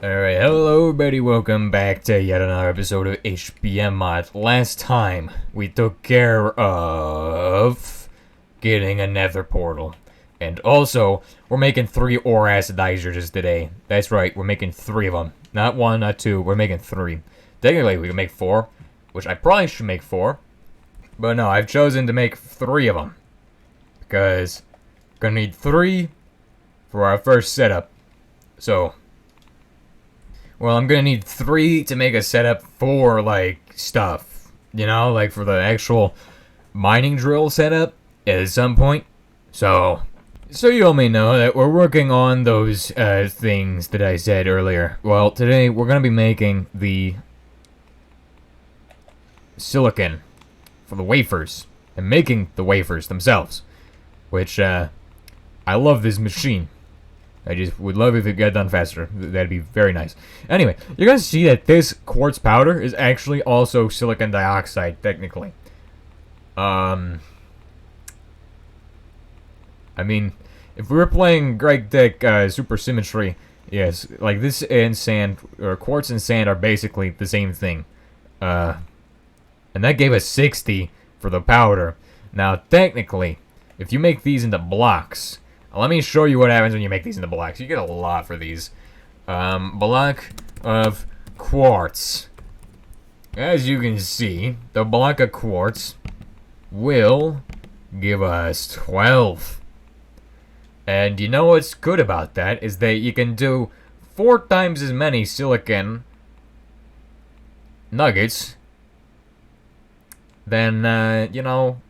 Alright, hello everybody, welcome back to yet another episode of HBM Mod. Last time, we took care of getting a nether portal. And also, we're making 3 ore acidizers today. That's right, we're making 3 of them. Not 1, not 2, we're making 3. Technically, we can make 4, which I probably should make 4. But no, I've chosen to make 3 of them. Because, we're gonna need 3 for our first setup. So, well, I'm gonna need 3 to make a setup for, like, stuff. You know, like for the actual mining drill setup at some point. So you all may know that we're working on those things that I said earlier. Well, today we're gonna be making the silicon for the wafers. And making the wafers themselves. Which, I love this machine. I just would love if it got done faster. That'd be very nice. Anyway, you're going to see that this quartz powder is actually also silicon dioxide, technically. I mean, if we were playing Greg Deck Super Symmetry, yes, like this and sand, or quartz and sand are basically the same thing. And that gave us 60 for the powder. Now, technically, if you make these into blocks... Let me show you what happens when you make these into blocks. You get a lot for these. Block of quartz. As you can see, the block of quartz will give us 12. And you know what's good about that is that you can do 4 times as many silicon nuggets than, you know...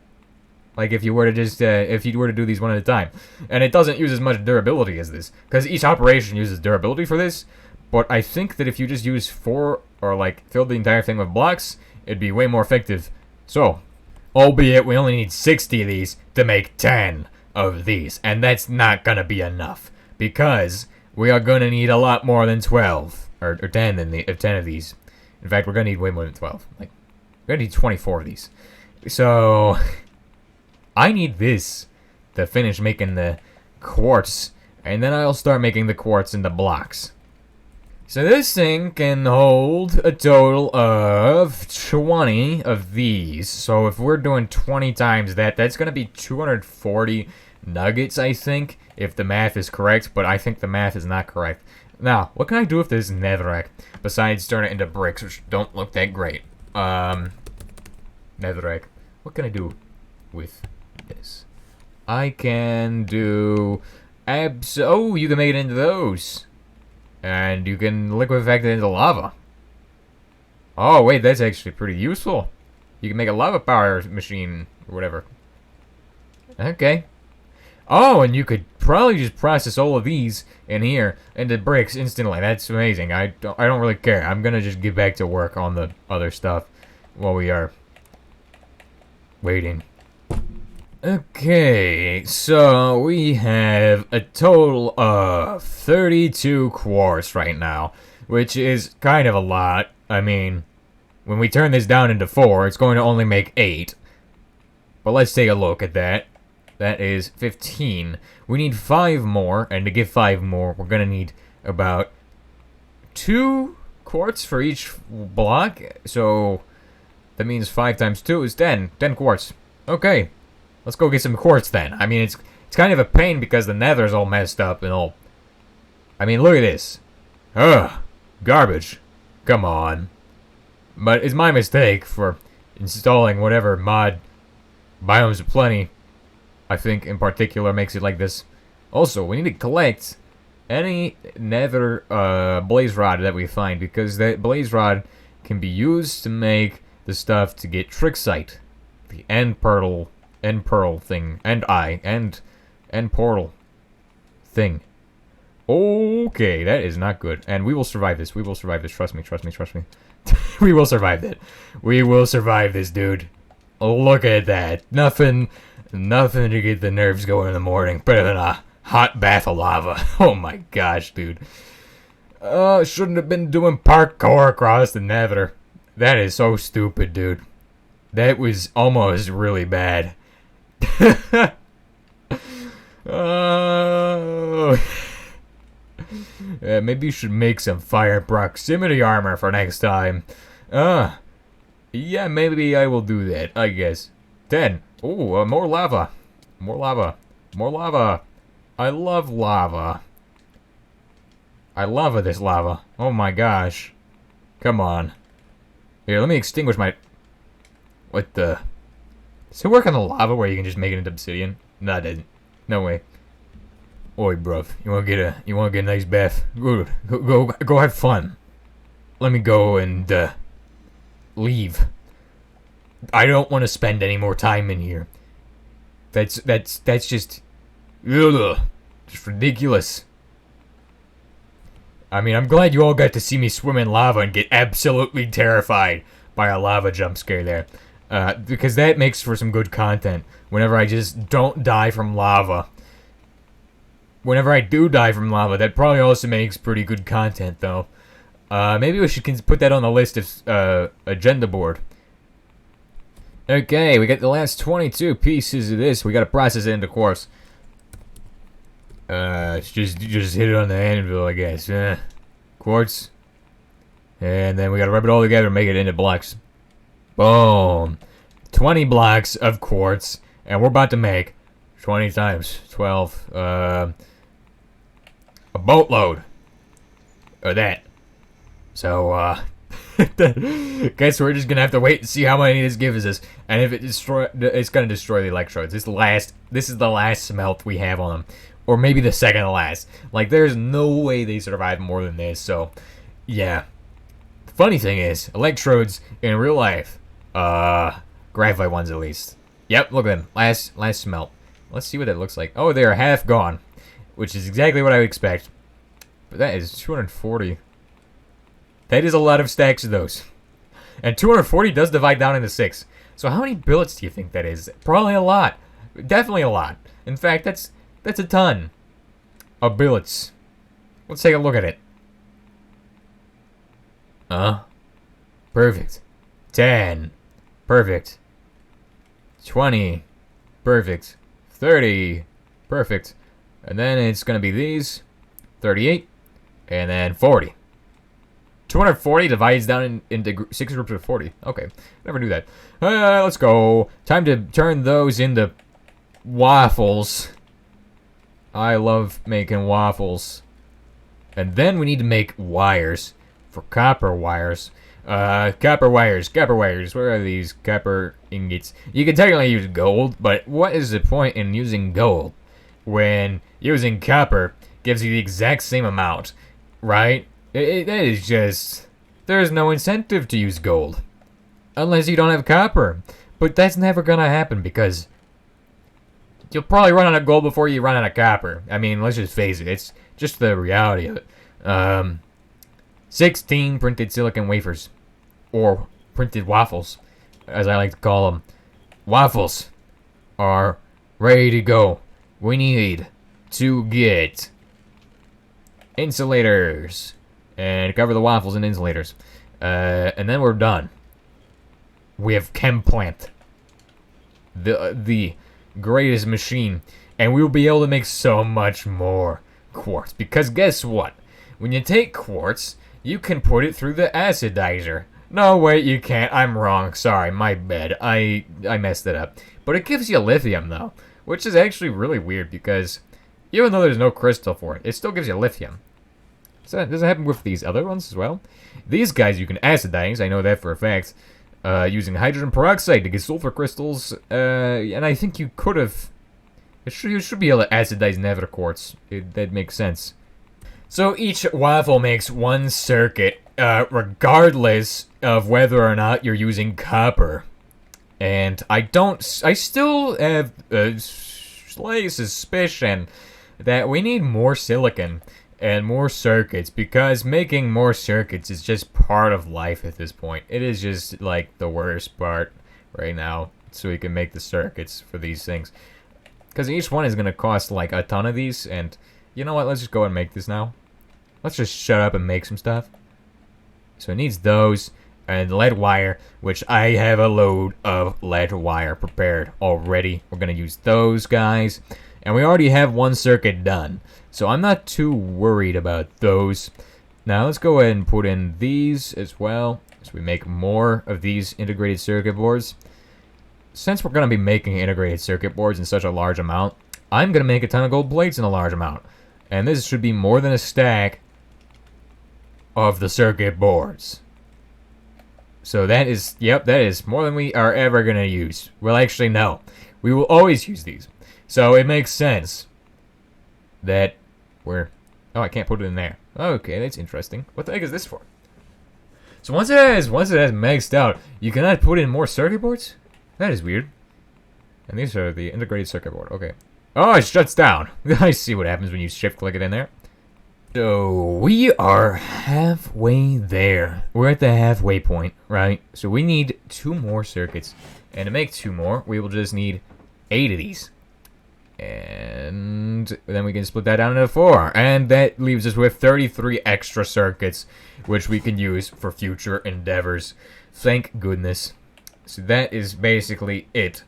Like if you were to just, if you were to do these one at a time. And it doesn't use as much durability as this. Because each operation uses durability for this. But I think that if you just use 4, or like, fill the entire thing with blocks, it'd be way more effective. So, albeit we only need 60 of these to make 10 of these. And that's not gonna be enough. Because we are gonna need a lot more than 12. Or 10 of these. In fact, we're gonna need way more than 12. Like, we're gonna need 24 of these. So... I need this to finish making the quartz, and then I'll start making the quartz into blocks. So this thing can hold a total of 20 of these. So if we're doing 20 times that, that's going to be 240 nuggets, I think, if the math is correct, but I think the math is not correct. Now, what can I do with this netherrack, besides turn it into bricks, which don't look that great? Netherrack. What can I do with this? I can do oh, you can make it into those. And you can liquefact it into lava. Oh, wait, that's actually pretty useful. You can make a lava power machine or whatever. Okay. Oh, and you could probably just process all of these in here into bricks instantly. That's amazing. I don't really care. I'm gonna just get back to work on the other stuff while we are waiting. Okay, so we have a total of 32 quartz right now, which is kind of a lot. I mean, when we turn this down into 4, it's going to only make 8. But let's take a look at that. That is 15. We need 5 more, and to get 5 more, we're going to need about 2 quartz for each block. So, that means 5 times 2 is 10. 10 quartz. Okay. Let's go get some quartz then. I mean, it's kind of a pain because the nether's all messed up and all. I mean, look at this. Ugh. Garbage. Come on. But it's my mistake for installing whatever mod biomes of plenty, I think, in particular, makes it like this. Also, we need to collect any nether blaze rod that we find, because that blaze rod can be used to make the stuff to get tricksite. The end pearl thing, and portal thing. Okay, that is not good. And we will survive this. We will survive this. Trust me, trust me, trust me. We will survive that. We will survive this, dude. Look at that. Nothing to get the nerves going in the morning. Better than a hot bath of lava. Oh my gosh, dude. Shouldn't have been doing parkour across the nether. That is so stupid, dude. That was almost really bad. Oh. Maybe you should make some fire proximity armor for next time. Yeah, maybe I will do that, I guess. 10. Ooh, more lava. More lava. More lava. I love lava. I love this lava. Oh my gosh. Come on. Here, let me extinguish my... What the... Does it work on the lava where you can just make it into obsidian? No, it didn't. No way. Oi, bruv. You wanna get a nice bath? Go have fun. Let me go and, leave. I don't want to spend any more time in here. That's just... Ugh. Just ridiculous. I mean, I'm glad you all got to see me swim in lava and get absolutely terrified by a lava jump scare there. Because that makes for some good content. Whenever I just don't die from lava. Whenever I do die from lava, that probably also makes pretty good content, though. Maybe we should put that on the list of, agenda board. Okay, we got the last 22 pieces of this. We gotta process it into quartz. Just hit it on the anvil, I guess. Quartz. And then we gotta rub it all together and make it into blocks. Boom. 20 blocks of quartz. And we're about to make 20 times 12. A boatload. Of that. So, guess we're just gonna have to wait and see how many this gives us. And if it's gonna destroy the electrodes. This is the last smelt we have on them. Or maybe the second to last. Like, there's no way they survive more than this, so, yeah. The funny thing is, electrodes in real life, graphite ones at least. Yep, look at them. Last smelt. Let's see what that looks like. Oh, they're half gone, which is exactly what I would expect. But that is 240. That is a lot of stacks of those. And 240 does divide down into 6. So how many billets do you think that is? Probably a lot. Definitely a lot. In fact, that's a ton of billets. Let's take a look at it. Perfect. 10. Perfect. 20. Perfect. 30. Perfect. And then it's going to be these. 38. And then 40. 240 divides down into 6 groups of 40. Okay. Never knew that. Let's go. Time to turn those into waffles. I love making waffles. And then we need to make wires for copper wires. Copper wires. Where are these copper ingots? You can technically use gold, but what is the point in using gold when using copper gives you the exact same amount, right? That is just... There's no incentive to use gold. Unless you don't have copper. But that's never gonna happen because... You'll probably run out of gold before you run out of copper. I mean, let's just face it. It's just the reality of it. 16 printed silicon wafers. Or printed waffles, as I like to call them. Waffles are ready to go. We need to get insulators. And cover the waffles in insulators. And then we're done. We have Chem Plant. The greatest machine, and we will be able to make so much more quartz, because guess what, when you take quartz you can put it through the acidizer. No, wait, you can't. I'm wrong. Sorry, my bad. I messed it up. But it gives you lithium though, which is actually really weird because even though there's no crystal for it, it still gives you lithium. So does it happen with these other ones as well? These guys you can acidize, I know that for a fact. Using hydrogen peroxide to get sulfur crystals, and I think you could have... You should be able to acidize nether quartz. That makes sense. So each waffle makes one circuit, regardless of whether or not you're using copper. And I still have a slight suspicion that we need more silicon and more circuits, because making more circuits is just part of life at this point. It is just like the worst part right now, so we can make the circuits for these things. Because each one is going to cost like a ton of these, and you know what, let's just go and make this now. Let's just shut up and make some stuff. So it needs those, and lead wire, which I have a load of lead wire prepared already. We're going to use those guys. And we already have one circuit done. So I'm not too worried about those. Now let's go ahead and put in these as well. So we make more of these integrated circuit boards. Since we're going to be making integrated circuit boards in such a large amount, I'm going to make a ton of gold plates in a large amount. And this should be more than a stack of the circuit boards. So that is, yep, that is more than we are ever going to use. Well, actually, no. We will always use these. So it makes sense that we're... Oh, I can't put it in there. Okay, that's interesting. What the heck is this for? So once it has maxed out, you cannot put in more circuit boards? That is weird. And these are the integrated circuit board. Okay. Oh, it shuts down. I see what happens when you shift click it in there. So we are halfway there. We're at the halfway point, right? So we need 2 more circuits. And to make 2 more, we will just need 8 of these. And then we can split that down into 4. And that leaves us with 33 extra circuits, which we can use for future endeavors. Thank goodness. So that is basically it.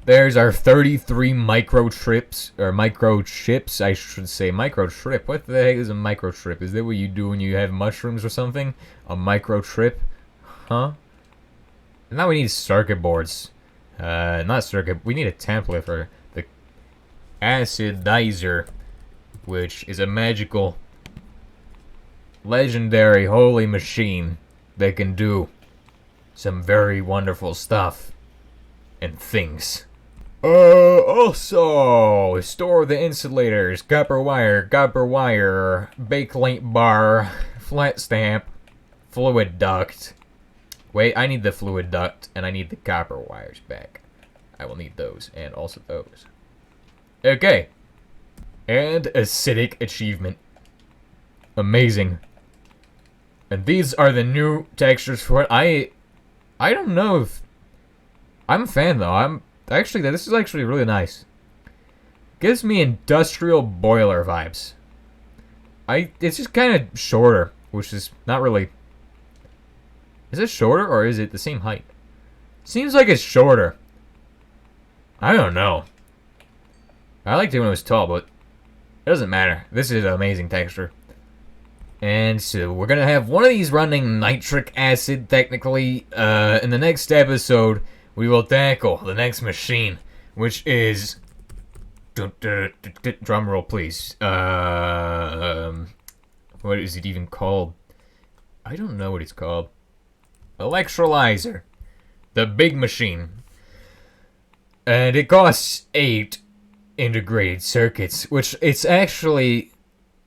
There's our 33 microchips, or microchips, I should say. Microchip. What the heck is a microchip? Is that what you do when you have mushrooms or something? A microchip? Huh? And now we need circuit boards. Not circuit. We need a template for the acidizer, which is a magical, legendary, holy machine that can do some very wonderful stuff and things. Also, store the insulators, copper wire, bakelite bar, flat stamp, fluid duct. Wait, I need the fluid duct, and I need the copper wires back. I will need those, and also those. Okay. And acidic achievement. Amazing. And these are the new textures for it. I don't know if... I'm a fan, though. This is actually really nice. Gives me industrial boiler vibes. It's just kind of shorter, which is not really... Is it shorter, or is it the same height? Seems like it's shorter. I don't know. I liked it when it was tall, but it doesn't matter. This is an amazing texture. And so we're going to have one of these running nitric acid, technically. In the next episode, we will tackle the next machine, which is... Drum roll, please. What is it even called? I don't know what it's called. Electrolyzer. The big machine. And it costs 8 integrated circuits, which it's actually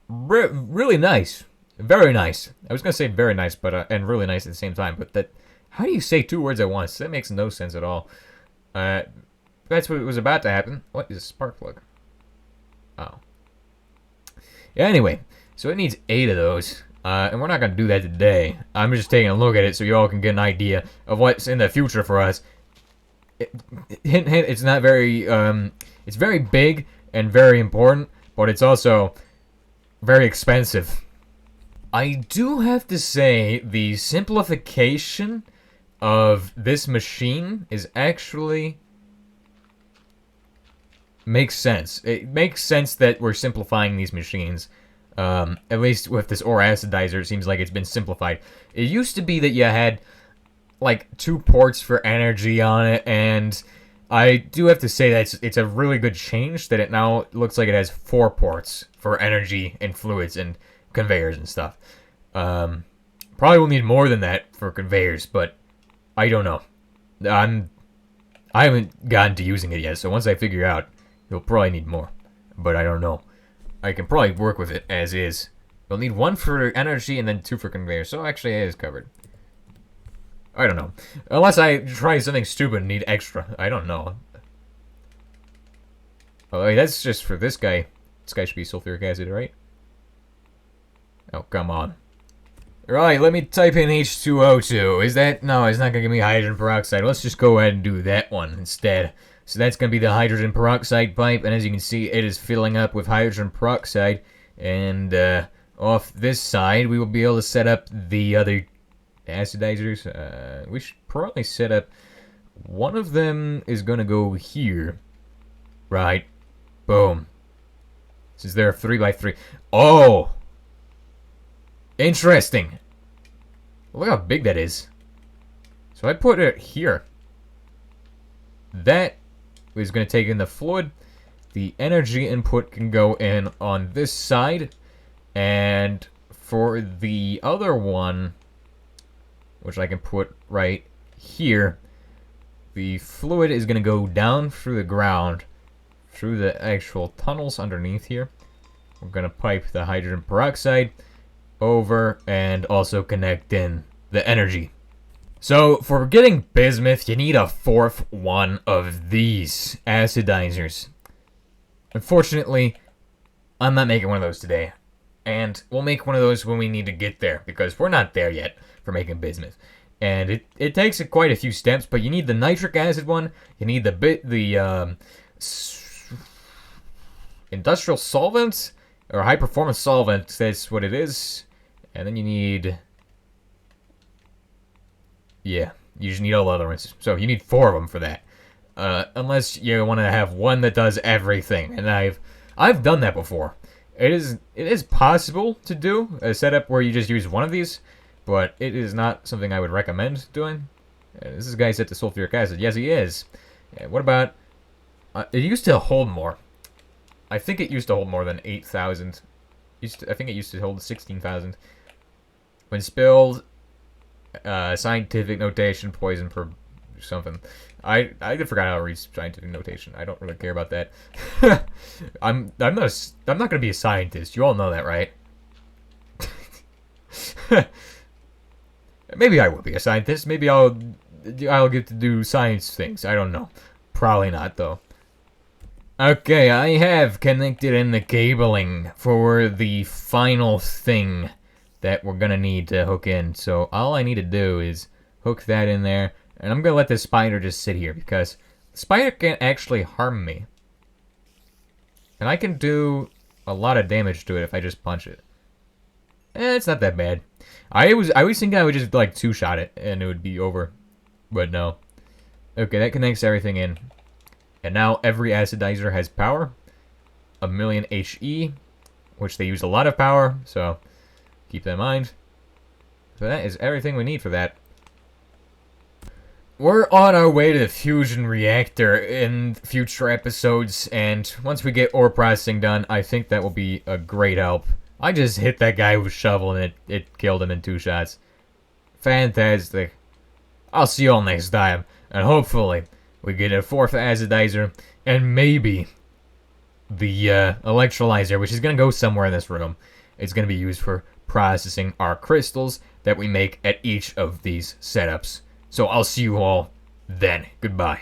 really nice. Very nice. I was going to say very nice, but and really nice at the same time, but that... How do you say 2 words at once? That makes no sense at all. That's what was about to happen. What is a spark plug? Oh. Anyway, so it needs 8 of those. And we're not going to do that today. I'm just taking a look at it so you all can get an idea of what's in the future for us. Hint, hint, it's not very... it's very big and very important, but it's also very expensive. I do have to say the simplification of this machine is actually makes sense. It makes sense that we're simplifying these machines. At least with this ore acidizer, it seems like it's been simplified. It used to be that you had like 2 ports for energy on it, and I do have to say that it's a really good change that it now looks like it has 4 ports for energy and fluids and conveyors and stuff. Probably will need more than that for conveyors, but I don't know. I haven't gotten to using it yet, so once I figure out, you'll probably need more. But I don't know. I can probably work with it as is. You'll need 1 for energy and then 2 for conveyors, so actually it is covered. I don't know. Unless I try something stupid and need extra. I don't know. Oh, wait, that's just for this guy. This guy should be sulfuric acid, right? Oh, come on. Right, let me type in H2O2. Is that... No, it's not going to give me hydrogen peroxide. Let's just go ahead and do that one instead. So that's going to be the hydrogen peroxide pipe, and as you can see, it is filling up with hydrogen peroxide. And off this side, we will be able to set up the other acidizers. We should probably set up... One of them is going to go here. Right. Boom. Since they're 3x3. Oh! Interesting. Look how big that is. So I put it here. That is going to take in the fluid. The energy input can go in on this side. And for the other one, which I can put right here, the fluid is going to go down through the ground, through the actual tunnels underneath here. We're going to pipe the hydrogen peroxide over and also connect in the energy. So for getting bismuth, you need a 4th one of these acidizers. Unfortunately, I'm not making one of those today. And we'll make one of those when we need to get there, because we're not there yet for making bismuth. And it takes quite a few steps, but you need the nitric acid one, you need the industrial solvent, or high performance solvent, that's what it is. And then you need, yeah, you just need all the other ones. So you need 4 of them for that. Unless you want to have one that does everything. And I've done that before. It is possible to do a setup where you just use one of these, but it is not something I would recommend doing. This guy set to sulfuric acid. Yes, he is. What about, it used to hold more. I think it used to hold more than 8,000. I think it used to hold 16,000. When spilled, scientific notation, poison per something. I forgot how to read scientific notation. I don't really care about that. I'm not gonna be a scientist. You all know that, right? Maybe I will be a scientist. Maybe I'll get to do science things. I don't know. Probably not though. Okay, I have connected in the cabling for the final thing that we're gonna need to hook in. So all I need to do is hook that in there, and I'm gonna let this spider just sit here because the spider can't actually harm me, and I can do a lot of damage to it if I just punch it. It's not that bad. I was thinking I would just like 2-shot it and it would be over, but no. Okay, that connects everything in, and now every acidizer has power, 1,000,000 HE, which they use a lot of power, so keep that in mind. So that is everything we need for that. We're on our way to the fusion reactor in future episodes, and once we get ore processing done, I think that will be a great help. I just hit that guy with a shovel and it killed him in 2 shots. Fantastic. I'll see you all next time, and hopefully we get a 4th acidizer, and maybe the electrolyzer, which is going to go somewhere in this room. It's going to be used for processing our crystals that we make at each of these setups. So I'll see you all then. Goodbye.